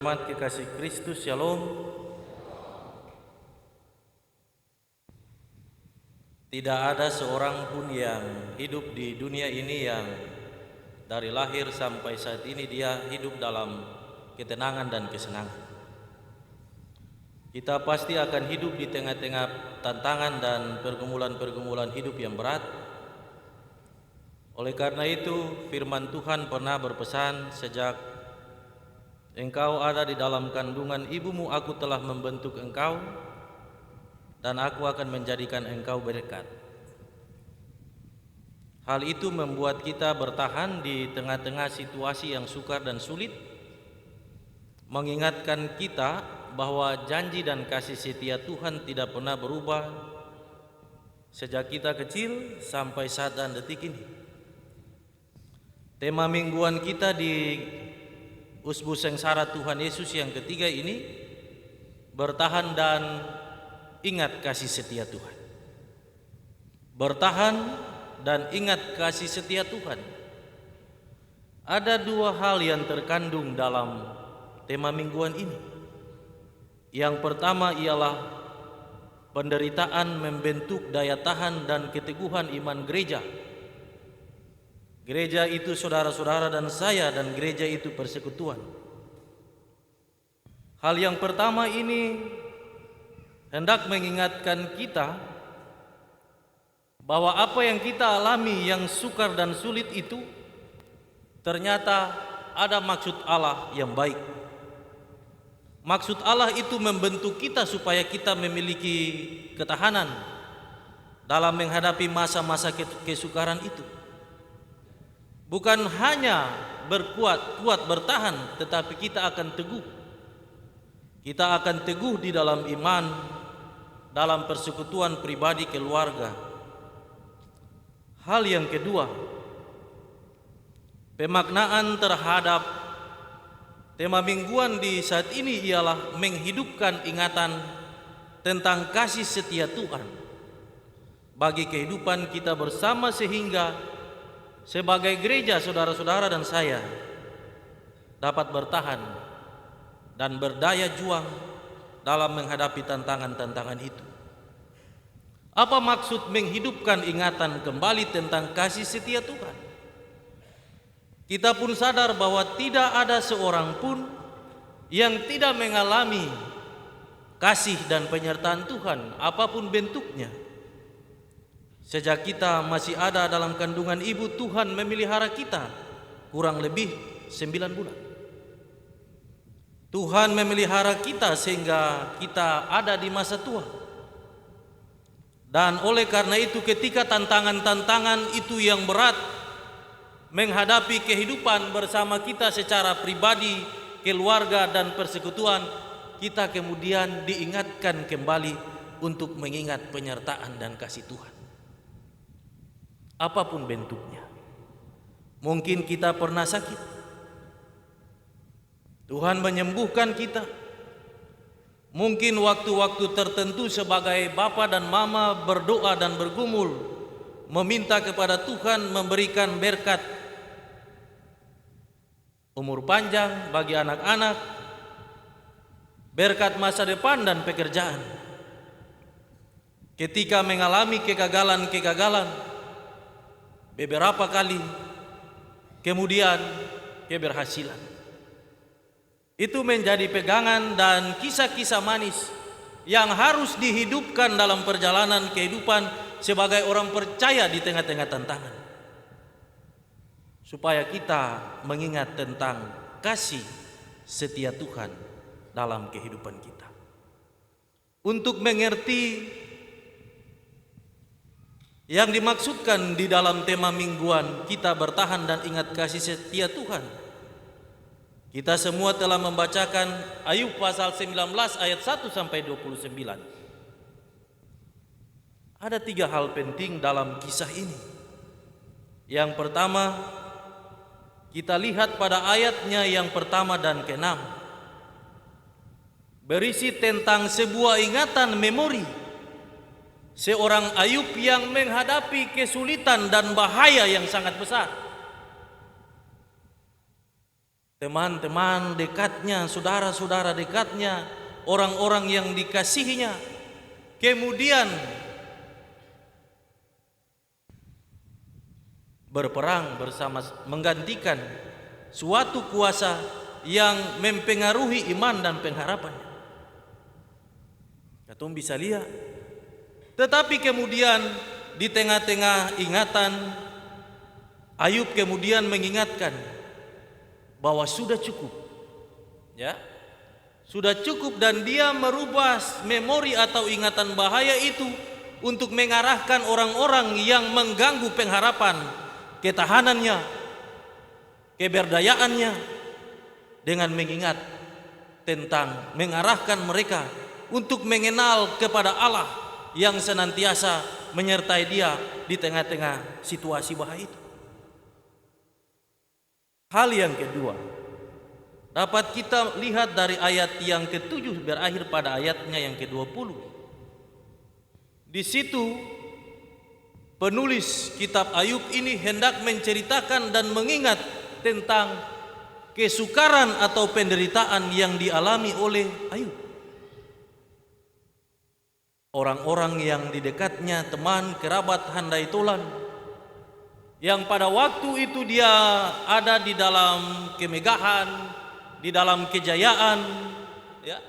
Jemaat kekasih Kristus, Shalom. Tidak ada seorang pun yang hidup di dunia ini yang dari lahir sampai saat ini dia hidup dalam ketenangan dan kesenangan. Kita pasti akan hidup di tengah-tengah tantangan dan pergumulan-pergumulan hidup yang berat. Oleh karena itu, firman Tuhan pernah berpesan, sejak engkau ada di dalam kandungan ibumu, aku telah membentuk engkau, dan aku akan menjadikan engkau berkat. Hal itu membuat kita bertahan di tengah-tengah situasi yang sukar dan sulit, mengingatkan kita bahwa janji dan kasih setia Tuhan tidak pernah berubah sejak kita kecil sampai saat dan detik ini. Tema mingguan kita di Usbu Sengsara Tuhan Yesus yang ketiga ini, bertahan dan ingat kasih setia Tuhan. Bertahan dan ingat kasih setia Tuhan. Ada dua hal yang terkandung dalam tema mingguan ini. Yang pertama ialah penderitaan membentuk daya tahan dan keteguhan iman gereja. Gereja itu saudara-saudara dan saya, dan gereja itu persekutuan. Hal yang pertama ini hendak mengingatkan kita bahwa apa yang kita alami yang sukar dan sulit itu ternyata ada maksud Allah yang baik. Maksud Allah itu membentuk kita supaya kita memiliki ketahanan dalam menghadapi masa-masa kesukaran itu. Bukan hanya kuat bertahan, tetapi kita akan teguh. Kita akan teguh di dalam iman, dalam persekutuan pribadi keluarga. Hal yang kedua, pemaknaan terhadap tema mingguan di saat ini ialah menghidupkan ingatan tentang kasih setia Tuhan bagi kehidupan kita bersama, sehingga sebagai gereja saudara-saudara dan saya dapat bertahan dan berdaya juang dalam menghadapi tantangan-tantangan itu. Apa maksud menghidupkan ingatan kembali tentang kasih setia Tuhan? Kita pun sadar bahwa tidak ada seorang pun yang tidak mengalami kasih dan penyertaan Tuhan apapun bentuknya. Sejak kita masih ada dalam kandungan ibu, Tuhan memelihara kita kurang lebih 9 bulan. Tuhan memelihara kita sehingga kita ada di masa tua. Dan oleh karena itu, ketika tantangan-tantangan itu yang berat menghadapi kehidupan bersama kita secara pribadi, keluarga dan persekutuan, kita kemudian diingatkan kembali untuk mengingat penyertaan dan kasih Tuhan. Apapun bentuknya. Mungkin kita pernah sakit, Tuhan menyembuhkan kita. Mungkin waktu-waktu tertentu sebagai bapa dan mama berdoa dan bergumul, meminta kepada Tuhan memberikan berkat umur panjang bagi anak-anak, berkat masa depan dan pekerjaan. Ketika mengalami kegagalan-kegagalan beberapa kali, kemudian keberhasilan, itu menjadi pegangan dan kisah-kisah manis yang harus dihidupkan dalam perjalanan kehidupan sebagai orang percaya di tengah-tengah tantangan, supaya kita mengingat tentang kasih setia Tuhan dalam kehidupan kita. Untuk mengerti yang dimaksudkan di dalam tema mingguan kita bertahan dan ingat kasih setia Tuhan, kita semua telah membacakan Ayub pasal 19 ayat 1 sampai 29. Ada 3 hal penting dalam kisah ini. Yang pertama, kita lihat pada ayatnya yang pertama dan ke-6, berisi tentang sebuah ingatan memori seorang Ayub yang menghadapi kesulitan dan bahaya yang sangat besar. teman-teman dekatnya, saudara-saudara dekatnya, orang-orang yang dikasihinya, kemudian berperang bersama, menggantikan suatu kuasa yang mempengaruhi iman dan pengharapannya. Katong bisa lihat. Tetapi kemudian di tengah-tengah ingatan, Ayub kemudian mengingatkan bahwa sudah cukup. Ya. Sudah cukup, dan dia merubah memori atau ingatan bahaya itu untuk mengarahkan orang-orang yang mengganggu pengharapan, ketahanannya, keberdayaannya, dengan mengingat tentang mengarahkan mereka untuk mengenal kepada Allah yang senantiasa menyertai dia di tengah-tengah situasi bahaya itu. Hal yang kedua dapat kita lihat dari ayat yang ke-7 berakhir pada ayatnya yang ke-20. Di situ penulis kitab Ayub ini hendak menceritakan dan mengingat tentang kesukaran atau penderitaan yang dialami oleh Ayub. Orang-orang yang di dekatnya, teman, kerabat, handai tolan, yang pada waktu itu dia ada di dalam kemegahan, di dalam kejayaan, ya.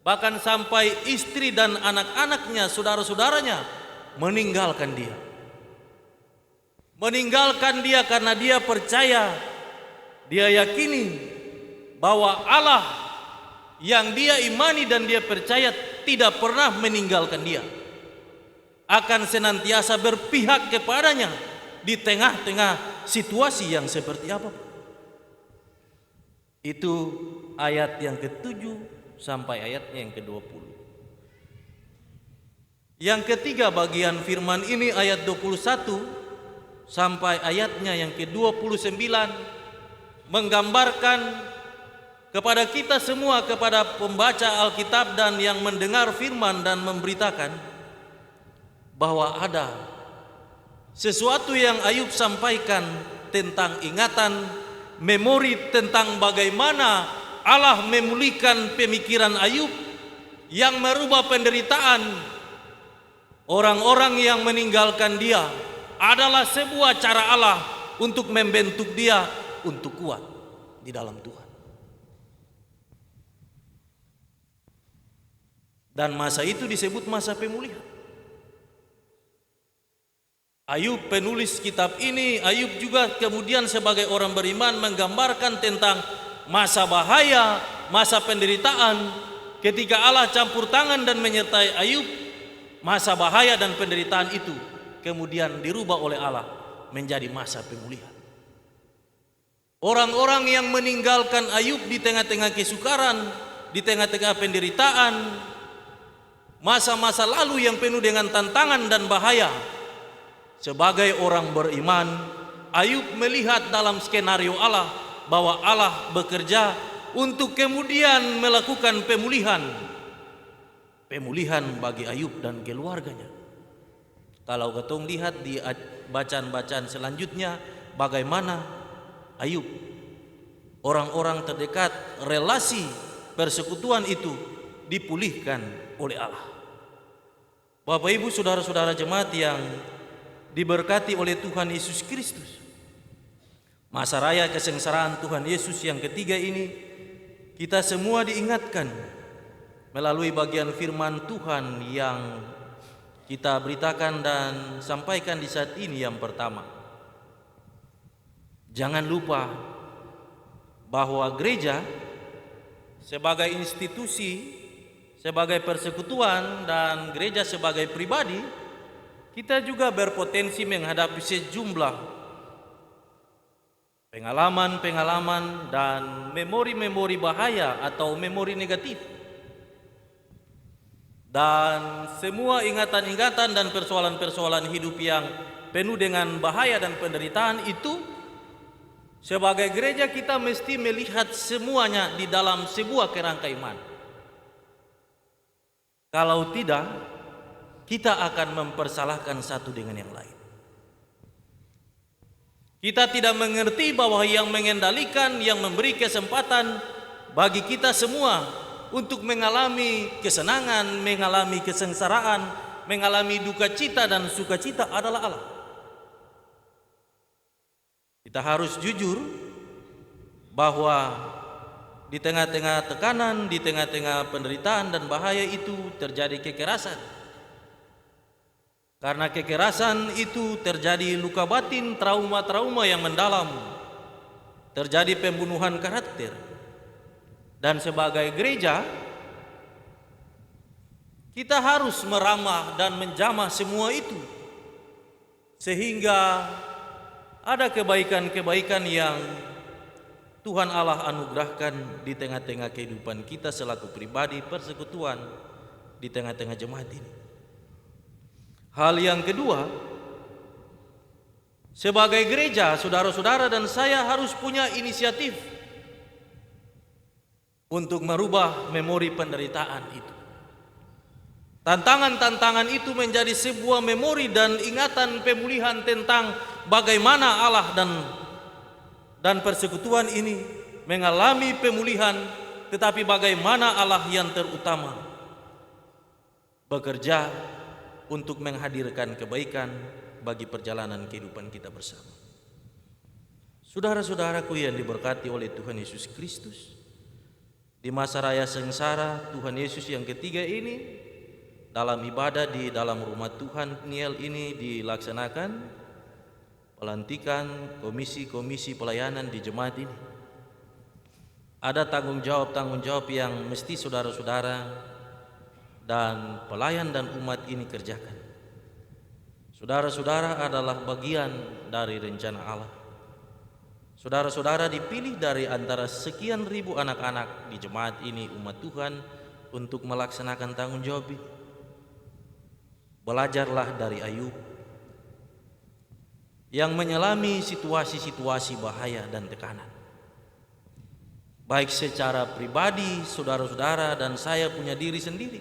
Bahkan sampai istri dan anak-anaknya, saudara-saudaranya meninggalkan dia. Meninggalkan dia karena dia percaya, dia yakini bahwa Allah yang dia imani dan dia percaya tidak pernah meninggalkan dia, akan senantiasa berpihak kepadanya di tengah-tengah situasi yang seperti apa. Itu ayat yang ke-7 sampai ayatnya yang ke-20. Yang ketiga bagian firman ini ayat 21 sampai ayatnya yang ke-29 menggambarkan kepada kita semua, kepada pembaca Alkitab dan yang mendengar firman, dan memberitakan bahwa ada sesuatu yang Ayub sampaikan tentang ingatan, memori tentang bagaimana Allah memulihkan pemikiran Ayub yang merubah penderitaan orang-orang yang meninggalkan dia adalah sebuah cara Allah untuk membentuk dia untuk kuat di dalam Tuhan. Dan masa itu disebut masa pemulihan. Ayub penulis kitab ini, Ayub juga kemudian sebagai orang beriman menggambarkan tentang masa bahaya, masa penderitaan ketika Allah campur tangan dan menyertai Ayub. Masa bahaya dan penderitaan itu kemudian dirubah oleh Allah menjadi masa pemulihan. Orang-orang yang meninggalkan Ayub di tengah-tengah kesukaran, di tengah-tengah penderitaan, masa-masa lalu yang penuh dengan tantangan dan bahaya, sebagai orang beriman, Ayub melihat dalam skenario Allah bahwa Allah bekerja untuk kemudian melakukan pemulihan bagi Ayub dan keluarganya. Kalau ketong lihat di bacaan-bacaan selanjutnya, bagaimana Ayub, orang-orang terdekat, relasi persekutuan itu dipulihkan oleh Allah. Bapak Ibu, saudara-saudara jemaat yang diberkati oleh Tuhan Yesus Kristus, masa raya kesengsaraan Tuhan Yesus yang ketiga ini kita semua diingatkan melalui bagian firman Tuhan yang kita beritakan dan sampaikan di saat ini. Yang pertama, jangan lupa bahwa gereja sebagai institusi, sebagai persekutuan, dan gereja sebagai pribadi, kita juga berpotensi menghadapi sejumlah pengalaman-pengalaman dan memori-memori bahaya atau memori negatif. Dan semua ingatan-ingatan dan persoalan-persoalan hidup yang penuh dengan bahaya dan penderitaan itu, sebagai gereja kita mesti melihat semuanya di dalam sebuah kerangka iman. Kalau tidak, kita akan mempersalahkan satu dengan yang lain. Kita tidak mengerti bahwa yang mengendalikan, yang memberi kesempatan bagi kita semua untuk mengalami kesenangan, mengalami kesengsaraan, mengalami duka cita dan sukacita adalah Allah. Kita harus jujur bahwa di tengah-tengah tekanan, di tengah-tengah penderitaan dan bahaya itu terjadi kekerasan. Karena kekerasan itu terjadi luka batin, trauma-trauma yang mendalam, terjadi pembunuhan karakter. Dan sebagai gereja, kita harus meramah dan menjamah semua itu, sehingga ada kebaikan-kebaikan yang Tuhan Allah anugerahkan di tengah-tengah kehidupan kita selaku pribadi, persekutuan, di tengah-tengah jemaat ini. Hal yang kedua, sebagai gereja, saudara-saudara dan saya harus punya inisiatif untuk merubah memori penderitaan itu. Tantangan-tantangan itu menjadi sebuah memori dan ingatan pemulihan tentang bagaimana Allah dan persekutuan ini mengalami pemulihan, tetapi bagaimana Allah yang terutama bekerja untuk menghadirkan kebaikan bagi perjalanan kehidupan kita bersama. Saudara-saudaraku yang diberkati oleh Tuhan Yesus Kristus, di masa raya sengsara Tuhan Yesus yang ketiga ini, dalam ibadah di dalam rumah Tuhan Niel ini dilaksanakan pelantikan komisi-komisi pelayanan di jemaat ini. Ada tanggung jawab yang mesti saudara-saudara dan pelayan dan umat ini kerjakan. Saudara-saudara adalah bagian dari rencana Allah. Saudara-saudara dipilih dari antara sekian ribu anak-anak di jemaat ini, umat Tuhan, untuk melaksanakan tanggung jawab ini. Belajarlah dari Ayub yang menyelami situasi-situasi bahaya dan tekanan. Baik secara pribadi, saudara-saudara dan saya punya diri sendiri.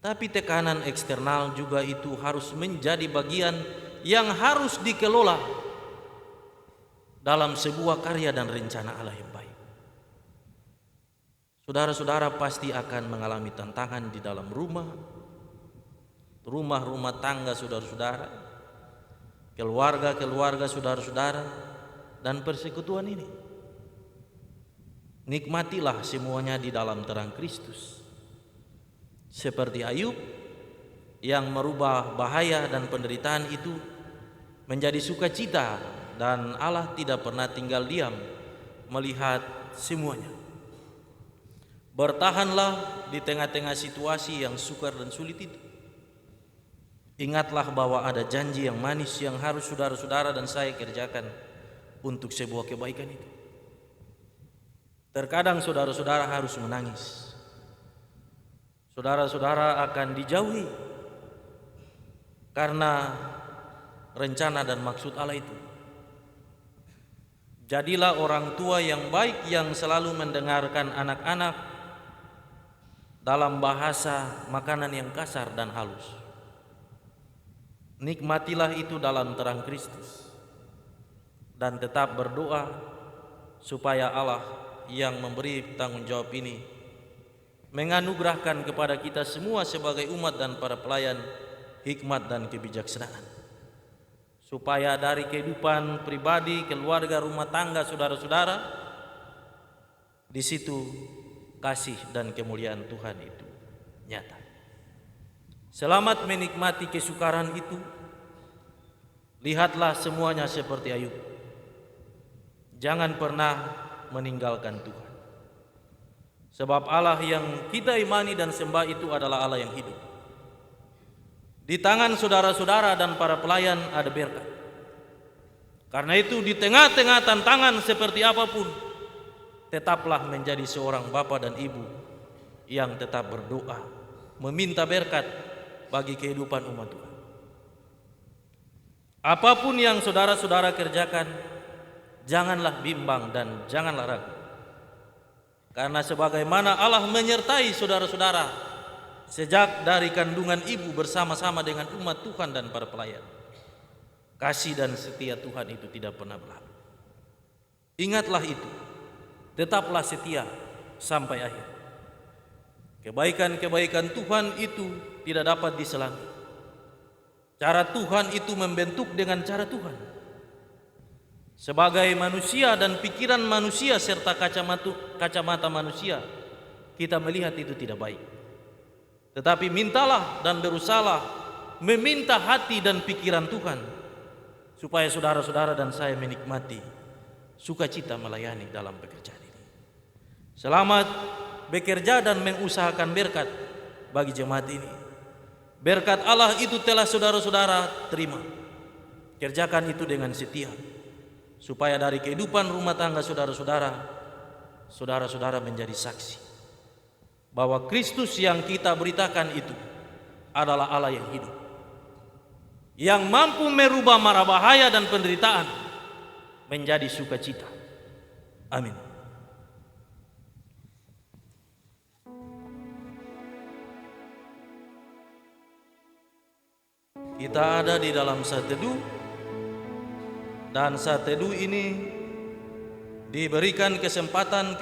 Tapi tekanan eksternal juga itu harus menjadi bagian yang harus dikelola dalam sebuah karya dan rencana Allah yang baik. Saudara-saudara pasti akan mengalami tantangan di dalam rumah tangga saudara-saudara, keluarga saudara-saudara, dan persekutuan ini. Nikmatilah semuanya di dalam terang Kristus. Seperti Ayub yang merubah bahaya dan penderitaan itu menjadi sukacita, dan Allah tidak pernah tinggal diam melihat semuanya. Bertahanlah di tengah-tengah situasi yang sukar dan sulit itu. Ingatlah bahwa ada janji yang manis yang harus saudara-saudara dan saya kerjakan untuk sebuah kebaikan itu. Terkadang saudara-saudara harus menangis. Saudara-saudara akan dijauhi karena rencana dan maksud Allah itu. Jadilah orang tua yang baik yang selalu mendengarkan anak-anak dalam bahasa makanan yang kasar dan halus. Nikmatilah itu dalam terang Kristus dan tetap berdoa supaya Allah yang memberi tanggung jawab ini menganugerahkan kepada kita semua sebagai umat dan para pelayan hikmat dan kebijaksanaan, supaya dari kehidupan pribadi, keluarga, rumah tangga saudara-saudara, di situ kasih dan kemuliaan Tuhan itu nyata. Selamat menikmati kesukaran itu. Lihatlah semuanya seperti Ayub. Jangan pernah meninggalkan Tuhan. Sebab Allah yang kita imani dan sembah itu adalah Allah yang hidup. Di tangan saudara-saudara dan para pelayan ada berkat. Karena itu di tengah-tengah tantangan seperti apapun, tetaplah menjadi seorang bapa dan ibu yang tetap berdoa, meminta berkat bagi kehidupan umat Tuhan. Apapun yang saudara-saudara kerjakan, janganlah bimbang dan janganlah ragu. Karena sebagaimana Allah menyertai saudara-saudara sejak dari kandungan ibu bersama-sama dengan umat Tuhan dan para pelayan. kasih dan setia Tuhan itu tidak pernah berlalu. Ingatlah itu, tetaplah setia sampai akhir. Kebaikan-kebaikan Tuhan itu tidak dapat diselangi. Cara Tuhan itu membentuk dengan cara Tuhan. Sebagai manusia dan pikiran manusia serta kacamata manusia, kita melihat itu tidak baik. Tetapi mintalah dan berusahalah meminta hati dan pikiran Tuhan, supaya saudara-saudara dan saya menikmati sukacita melayani dalam pekerjaan ini. Selamat bekerja dan mengusahakan berkat bagi jemaat ini. Berkat Allah itu telah saudara-saudara terima. Kerjakan itu dengan setia, supaya dari kehidupan rumah tangga saudara-saudara, saudara-saudara menjadi saksi bahwa Kristus yang kita beritakan itu adalah Allah yang hidup, yang mampu merubah mara bahaya dan penderitaan menjadi sukacita. Amin. Kita ada di dalam saat teduh, dan saat teduh ini diberikan kesempatan